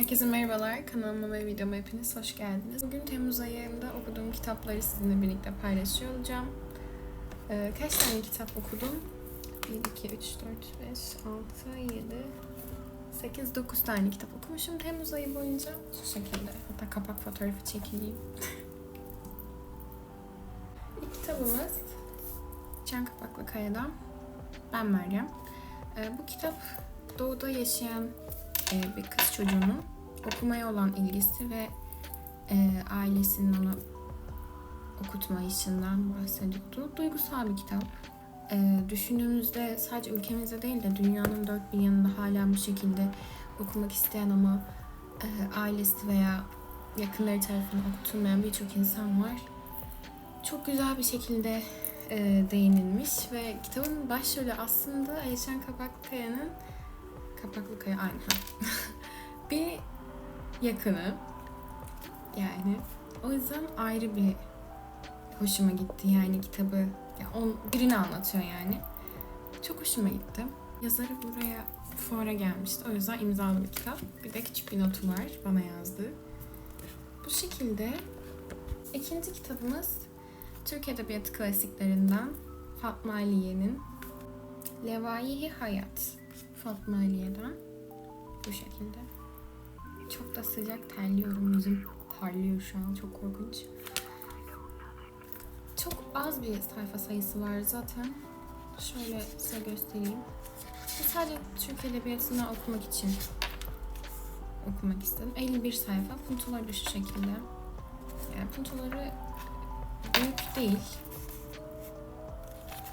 Herkese merhabalar, kanalıma ve videoma hepiniz hoş geldiniz. Bugün Temmuz ayında okuduğum kitapları sizinle birlikte paylaşıyor olacağım. Kaç tane kitap okudum? 1, 2, 3, 4, 5, 6, 7, 8, 9 tane kitap okumuşum Temmuz ayı boyunca. Şu şekilde, hatta kapak fotoğrafı çekileyim. İlk kitabımız Can Kapaklı Kaya'dan Ben Meryem. Bu kitap doğuda yaşayan bir kız çocuğunun okumaya olan ilgisi ve ailesinin onu okutma işinden bahsediyordu. Duygusal bir kitap. Düşündüğümüzde sadece ülkemizde değil de dünyanın dört bir yanında hala bu şekilde okumak isteyen ama ailesi veya yakınları tarafından okutulmayan birçok insan var. Çok güzel bir şekilde değinilmiş ve kitabın başrolü aslında Ayşen Kapakkaya'nın Kapaklı Kaya aynı. Bir yakını yani. O yüzden ayrı bir hoşuma gitti yani kitabı. Yani birini anlatıyor yani. Çok hoşuma gitti. Yazarı buraya fuara gelmişti. O yüzden imzalı bir kitap. Bir de küçük bir notu var bana yazdığı. Bu şekilde ikinci kitabımız Türk Edebiyatı klasiklerinden Fatma Aliye'nin Levai-i Hayat. Fatma Aliye'den. Bu şekilde. Çok da sıcak, terliyorum. Yüzüm parlıyor şu an. Çok korkunç. Çok az bir sayfa sayısı var zaten. Şöyle size göstereyim. Sadece Türk Edebiyatı'ndan okumak için okumak istedim. 51 sayfa. Puntoları da şu şekilde. Yani puntoları büyük değil.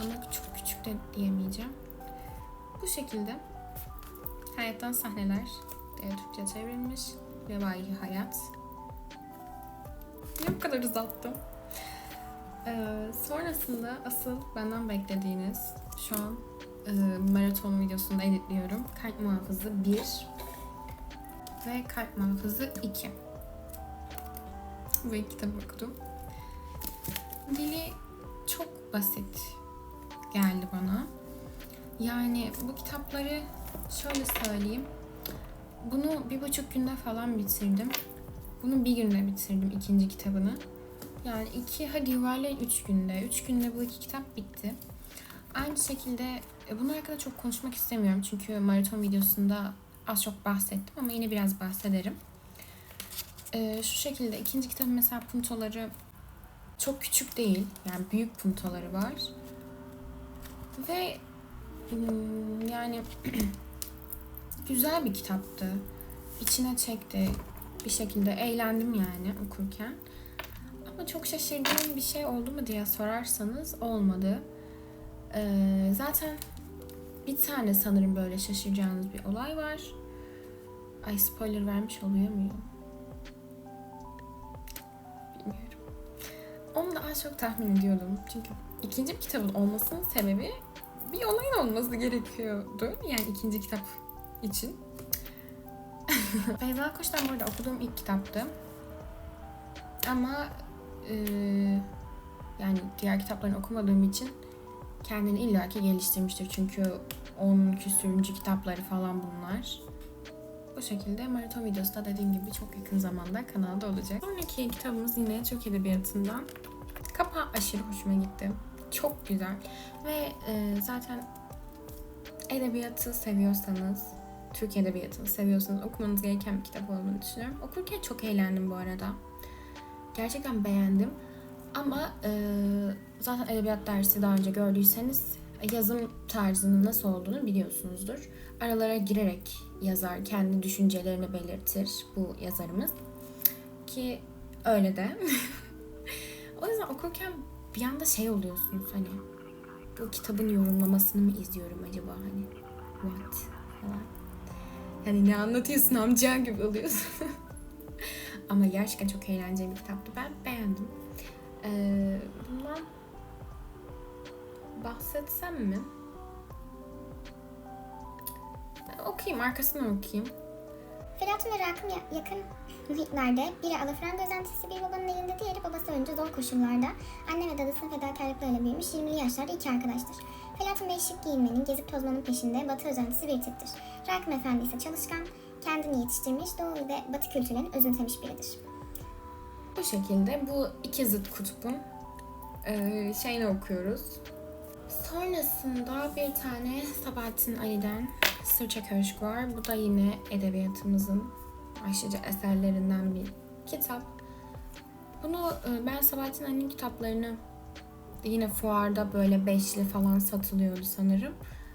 Ama çok küçük de diyemeyeceğim. Bu şekilde hayattan sahneler Türkçe çevrilmiş. Levai-i Hayat. Niye bu kadar uzattım? Sonrasında asıl benden beklediğiniz şu an maraton videosunu editliyorum. Kalp Muhafızı 1 ve Kalp Muhafızı 2. Bu iki kitabı okudum. Dili çok basit geldi bana. Yani bu kitapları şöyle söyleyeyim. Bunu 1,5 günde falan bitirdim. Bunu bir günde bitirdim ikinci kitabını. Yani hadi yuvarlayın 3 günde. 3 günde bu iki kitap bitti. Aynı şekilde bunun hakkında çok konuşmak istemiyorum. Çünkü maraton videosunda az çok bahsettim ama yine biraz bahsederim. Şu şekilde ikinci kitabın mesela puntoları çok küçük değil. Yani büyük puntoları var. Ve yani güzel bir kitaptı. İçine çekti. Bir şekilde eğlendim yani okurken. Ama çok şaşırdığım bir şey oldu mu diye sorarsanız olmadı. Zaten bir tane sanırım böyle şaşıracağınız bir olay var. Ay spoiler vermiş oluyor muyum? Bilmiyorum. Onu da az çok tahmin ediyordum. Çünkü ikinci bir kitabın olmasının sebebi bir olayın olması gerekiyordu. Yani ikinci kitap için. Beyza Koç'tan bu arada okuduğum ilk kitaptı. Ama yani diğer kitaplarını okumadığım için kendini illaki geliştirmiştir. Çünkü 10 küsürüncü kitapları falan bunlar. Bu şekilde maraton videosu da dediğim gibi çok yakın zamanda kanalda olacak. Sonraki kitabımız yine Türk Edebiyatı'ndan. Kapağı aşırı hoşuma gitti. Çok güzel. Ve zaten edebiyatı seviyorsanız, Türk Edebiyatı'nı seviyorsanız okumanız gereken bir kitap olduğunu düşünüyorum. Okurken çok eğlendim bu arada. Gerçekten beğendim. Ama zaten edebiyat dersi daha önce gördüyseniz yazım tarzının nasıl olduğunu biliyorsunuzdur. Aralara girerek yazar, kendi düşüncelerini belirtir bu yazarımız. Ki öyle de. O yüzden okurken bir anda şey oluyorsunuz hani bu kitabın yorumlamasını mı izliyorum acaba hani what falan. Yani ne anlatıyorsun amca gibi oluyorsun. Ama gerçekten çok eğlenceli bir kitaptı. Ben beğendim. Bundan bahsetsem mi? Okuyayım, arkasını okuyayım. Felatun ve Rakım yakın muhitlerde, biri alafranga özentisi bir babanın elinde, diğeri babası ölünce zor koşullarda anne ve dadısının fedakarlıklarıyla büyümüş 20'li yaşlarda iki arkadaştır. Felatun Bey şık giyinmenin, gezip tozmanın peşinde, batı özentisi bir tiptir. Rakım Efendi ise çalışkan, kendini yetiştirmiş, Doğu ve Batı kültürlerini özümsemiş biridir. Bu şekilde bu iki zıt kutbun şeyini okuyoruz. Sonrasında bir tane Sabahattin Ali'den Sırça Köşk var. Bu da yine edebiyatımızın başlıca eserlerinden bir kitap. Bunu ben Sabahattin Ali'nin kitaplarını yine fuarda böyle beşli falan satılıyordu sanırım.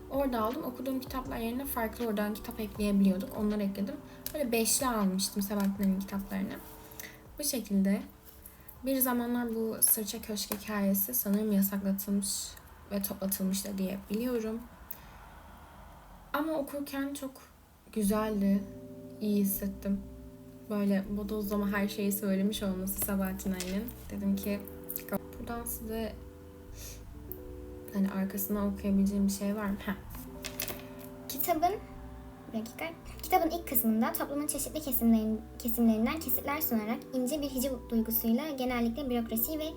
Orada aldım. Okuduğum kitaplar yerine farklı oradan kitap ekleyebiliyorduk. Onları ekledim. Böyle beşli almıştım Sabahattin Ali'nin kitaplarını. Bu şekilde. Bir zamanlar bu Sırça Köşk hikayesi sanırım yasaklatılmış ve toplatılmış da diye biliyorum. Ama okurken çok güzeldi. İyi hissettim. Böyle bodozlama her şeyi söylemiş olması Sabahattin Ali'nin. Dedim ki buradan size hani arkasına okuyabileceğim bir şey var mı? Kitabın ilk kısmında toplumun çeşitli kesimlerinden kesitler sunarak ince bir hiciv duygusuyla genellikle bürokrasi ve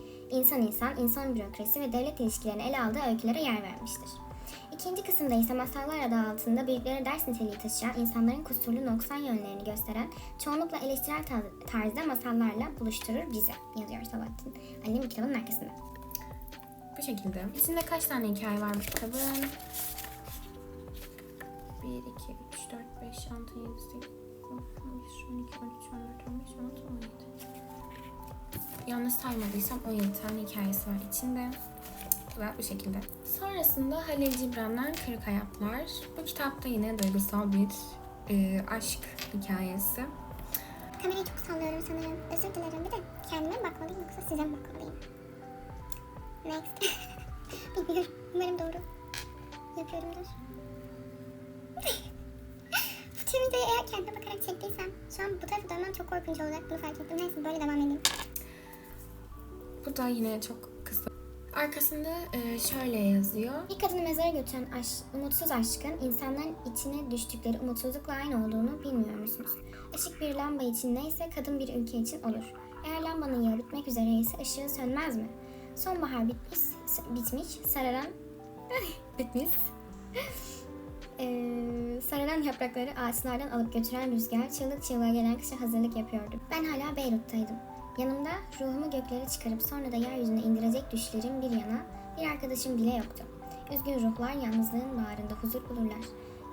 insan bürokrasi ve devlet ilişkilerini ele aldığı öykülere yer vermiştir. İkinci kısımda ise masallar adı altında büyüklere ders niteliği taşıyan, insanların kusurlu noksan yönlerini gösteren, çoğunlukla eleştirel tarzda masallarla buluşturur bizi, yazıyor Sabahattin Ali'nin bu kitabın arkasında. Bu şekilde. İçinde kaç tane hikaye var bu kitabın? 1, 2, 3, 4, 5, 6, 7, 8, 11, 12, 13, 14, 15, 16, 17. Yanlış saymadıysam 17 tane hikayesi var içinde. Ve bu şekilde. Sonrasında Halil Cibran'dan Kırık Hayatlar. Bu kitapta yine duygusal bir aşk hikayesi. Kamerayı çok sallıyorum sanırım. Özür dilerim. Bir de kendime bakmalıyım yoksa size mi bakmalıyım? Next. Bilmiyorum. Umarım doğru yapıyorumdur. Bu tüm videoyu eğer kendime bakarak çektiysem şu an bu tarafa dönmem çok korkunç olacak. Bunu fark ettim. Neyse böyle devam edeyim. Bu da yine çok kısa. Arkasında şöyle yazıyor. Bir kadını mezara götüren umutsuz aşkın insanların içine düştükleri umutsuzlukla aynı olduğunu bilmiyor musunuz? Işık bir lamba için neyse kadın bir ülke için olur. Eğer lambanın yağı bitmek üzereyse ışığı sönmez mi? Sonbahar bitmiş, sararan yaprakları ağaçlardan alıp götüren rüzgar çığlık çığlığa gelen kışa hazırlık yapıyordu. Ben hala Beyrut'taydım. Yanımda ruhumu göklere çıkarıp sonra da yeryüzüne indirecek düşlerim bir yana, bir arkadaşım bile yoktu. Üzgün ruhlar yalnızlığın bağrında huzur bulurlar.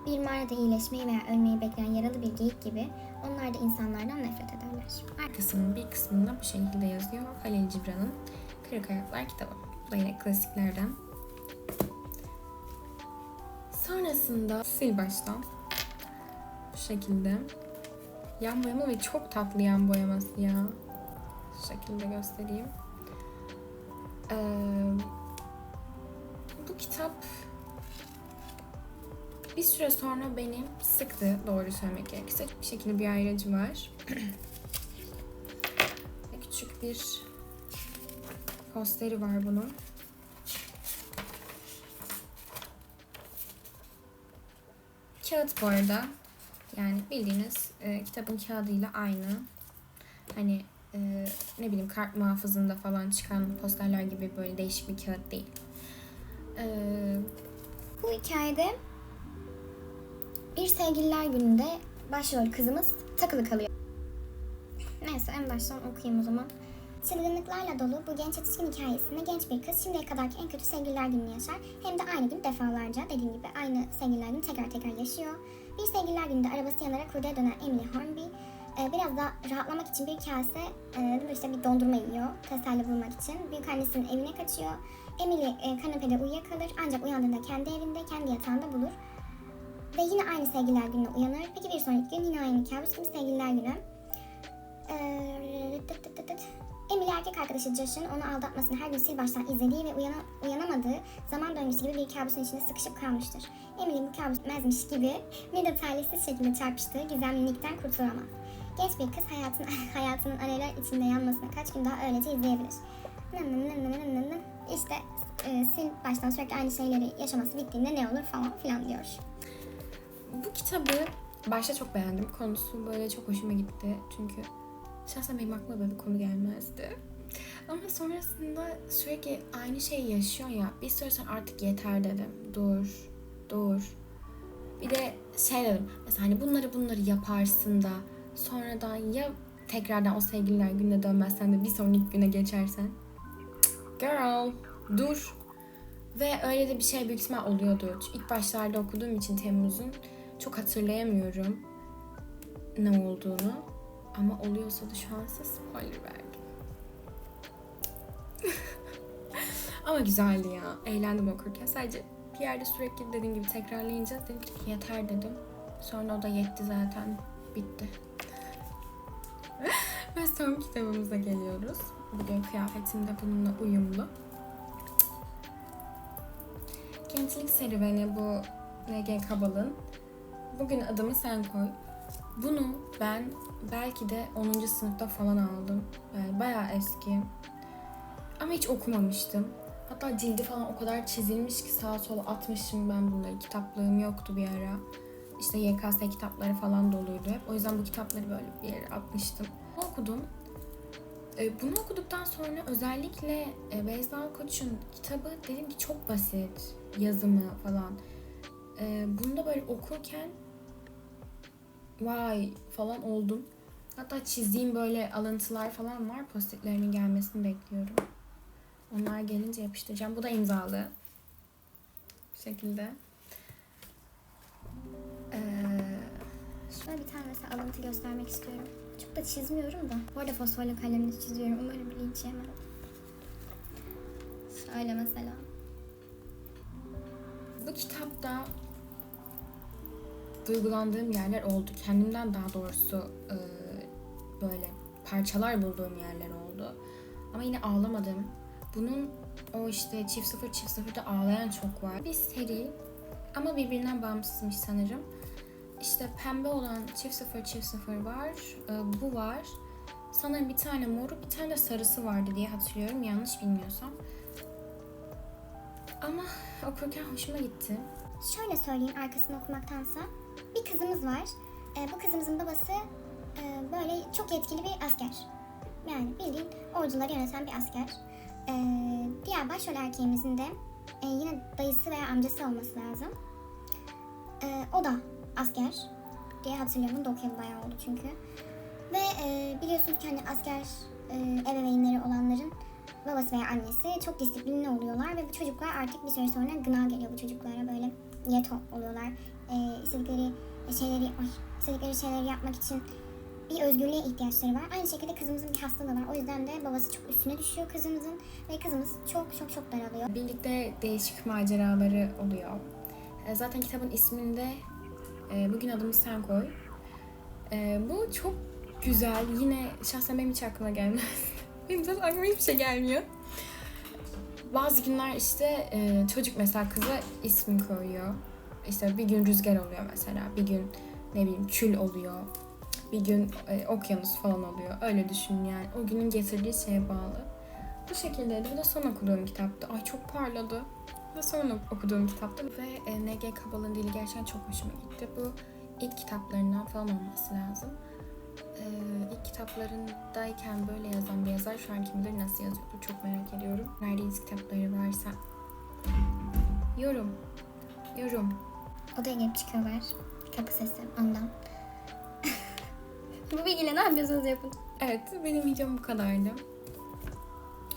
Bir mağarada iyileşmeyi veya ölmeyi bekleyen yaralı bir geyik gibi onlar da insanlardan nefret ederler. Arkasının bir kısmında bu şekilde yazıyor. Halil Cibran'ın Kırık Hayatlar kitabı. Bu da yine klasiklerden. Sonrasında sil baştan. Bu şekilde. Yan boyama ve çok tatlı yan boyaması ya. Şu şekilde göstereyim. Bu kitap bir süre sonra beni sıktı, doğru söylemek gerekirse. Bir şekilde bir ayracı var. Ve küçük bir posteri var bunun. Kağıt bu arada. Yani bildiğiniz kitabın kağıdıyla aynı. Hani ne bileyim kart muhafızında falan çıkan posterler gibi böyle değişik bir kağıt değil. Bu hikayede bir sevgililer gününde başrol kızımız takılı kalıyor. Neyse en baştan okuyayım o zaman. Çılgınlıklarla dolu bu genç yetişkin hikayesinde genç bir kız şimdiye kadarki en kötü sevgililer gününü yaşar. Hem de aynı gün defalarca, dediğim gibi aynı sevgililer günü tekrar tekrar yaşıyor. Bir sevgililer gününde arabası yanarak hurdaya dönen Emily Hornby biraz da rahatlamak için bir kase işte bir dondurma yiyor teselli bulmak için. Büyükannesinin evine kaçıyor. Emily kanepede uyuyakalır ancak uyandığında kendi evinde, kendi yatağında bulur. Ve yine aynı sevgililer gününe uyanır. Peki bir sonraki gün yine aynı kabus gibi sevgililer günü. Emily erkek arkadaşı Josh'un onu aldatmasını her gün sil baştan izlediği ve uyanamadığı zaman döngüsü gibi bir kabusun içinde sıkışıp kalmıştır. Emily bu kabus mezmiş gibi bir de talihsiz şekilde çarpıştığı gizemlilikten kurtulamaz. Genç bir kız hayatının alevler içinde yanmasını kaç gün daha öylece izleyebilir. İşte sil baştan sürekli aynı şeyleri yaşaması bittiğinde ne olur falan filan diyor. Bu kitabı başta çok beğendim. Konusu böyle çok hoşuma gitti. Çünkü şahsen benim aklıma böyle bir konu gelmezdi. Ama sonrasında sürekli aynı şeyi yaşıyor ya. Bir süre sonra artık yeter dedim. Dur. Bir de şey dedim. Mesela hani bunları yaparsın da sonradan ya tekrardan o sevgililer gününe dönmezsen de bir sonraki güne geçersen. Girl, dur. Ve öyle de bir şey büyük ihtimal oluyordu. İlk başlarda okuduğum için Temmuz'un çok hatırlayamıyorum ne olduğunu. Ama oluyorsa da şu an size spoiler verdim. Ama güzeldi ya. Eğlendim okurken. Sadece bir yerde sürekli dediğim gibi tekrarlayınca dedim ki yeter dedim. Sonra o da yetti zaten. Bitti. Ve son kitabımıza geliyoruz. Bugün kıyafetim de bununla uyumlu. Gençlik serüveni bu N.G. Kabal'ın. Bugün adımı sen koy. Bunu ben belki de 10. sınıfta falan aldım. Yani bayağı eski. Ama hiç okumamıştım. Hatta cildi falan o kadar çizilmiş ki sağa sola atmışım ben bunları. Kitaplığım yoktu bir ara. İşte YKS kitapları falan doluydu hep. O yüzden bu kitapları böyle bir yere atmıştım. Okudum. Bunu okuduktan sonra özellikle Beyza Koç'un kitabı dedim ki çok basit. Yazımı falan. Bunu da böyle okurken vay falan oldum. Hatta çizdiğim böyle alıntılar falan var. Post-it'lerimin gelmesini bekliyorum. Onlar gelince yapıştıracağım. Bu da imzalı. Bu şekilde. Şöyle bir tane mesela alıntı göstermek istiyorum. Çok da çizmiyorum da. Bu arada fosforlu kalemle çiziyorum. Umarım linç yemem. Şöyle mesela. Bu kitapta duygulandığım yerler oldu. Kendimden daha doğrusu böyle parçalar bulduğum yerler oldu. Ama yine ağlamadım. Bunun o işte çift sıfırda ağlayan çok var. Bir seri ama birbirinden bağımsızmış sanırım. İşte pembe olan çift sıfır var. Bu var. Sanırım bir tane moru, bir tane de sarısı vardı diye hatırlıyorum. Yanlış bilmiyorsam. Ama okurken hoşuma gitti. Şöyle söyleyeyim arkasını okumaktansa. Bir kızımız var. Bu kızımızın babası böyle çok yetkili bir asker. Yani bildiğin orduları yöneten bir asker. Diğer başrol erkeğimizin de yine dayısı veya amcası olması lazım. O da asker diye hatırlıyorum. Bunu da okuyalı bayağı oldu çünkü. Ve biliyorsunuz ki hani asker ebeveynleri olanların babası veya annesi çok disiplinli oluyorlar ve bu çocuklar artık bir süre sonra gına geliyor bu çocuklara, böyle yeto oluyorlar. İstedikleri şeyleri yapmak için bir özgürlüğe ihtiyaçları var. Aynı şekilde kızımızın bir hastalığı var. O yüzden de babası çok üstüne düşüyor kızımızın ve kızımız çok daralıyor. Birlikte değişik maceraları oluyor. Zaten kitabın isminde bugün adımı sen koy. Bu çok güzel. Yine şahsen benim hiç aklıma gelmez. Benim zaten aklıma hiçbir şey gelmiyor. Bazı günler işte çocuk mesela kıza ismin koyuyor. İşte bir gün rüzgar oluyor mesela. Bir gün ne bileyim kül oluyor. Bir gün okyanus falan oluyor. Öyle düşün yani. O günün getirdiği şeye bağlı. Bu şekildeydi. Bu da son okuduğum kitaptı. Ay çok parladı. Bu da son okuduğum kitaptı. Ve N.G. Kabal'ın dili gerçekten çok hoşuma gitti. Bu ilk kitaplarından falan olması lazım. İlk kitaplarındayken böyle yazan bir yazar şu an kim bilir nasıl yazıyordur, çok merak ediyorum. Verdiğiniz kitapları varsa yorum. Odaya gelip çıkıyorlar. Kapı sesi ondan. Bu bilgiyle ne yapıyorsunuz yapın. Evet, benim videom bu kadardı.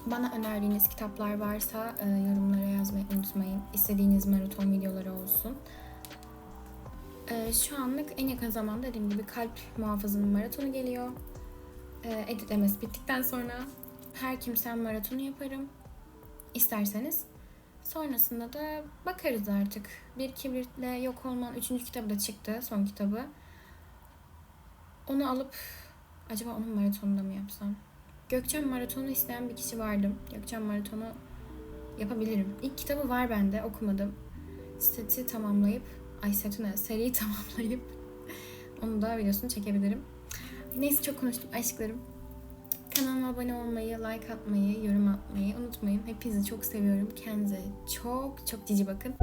Bana önerdiğiniz kitaplar varsa yorumlara yazmayı unutmayın. İstediğiniz maraton videoları olsun. Şu anlık en yakın zamanda dediğim gibi Kalp Muhafızı'nın maratonu geliyor. Editlemesi bittikten sonra Her Kimsen maratonu yaparım. İsterseniz. Sonrasında da bakarız artık. Bir Kibrit'le Yok Olman 3. kitabı da çıktı. Son kitabı. Onu alıp acaba onun maratonunda mı yapsam? Gökçen maratonu isteyen bir kişi vardı. Gökçen maratonu yapabilirim. İlk kitabı var bende, okumadım. Seriyi tamamlayıp onu da videosunu çekebilirim. Neyse çok konuştum aşklarım. Kanalıma abone olmayı, like atmayı, yorum atmayı unutmayın. Hepinizi çok seviyorum. Kendinize çok cici bakın.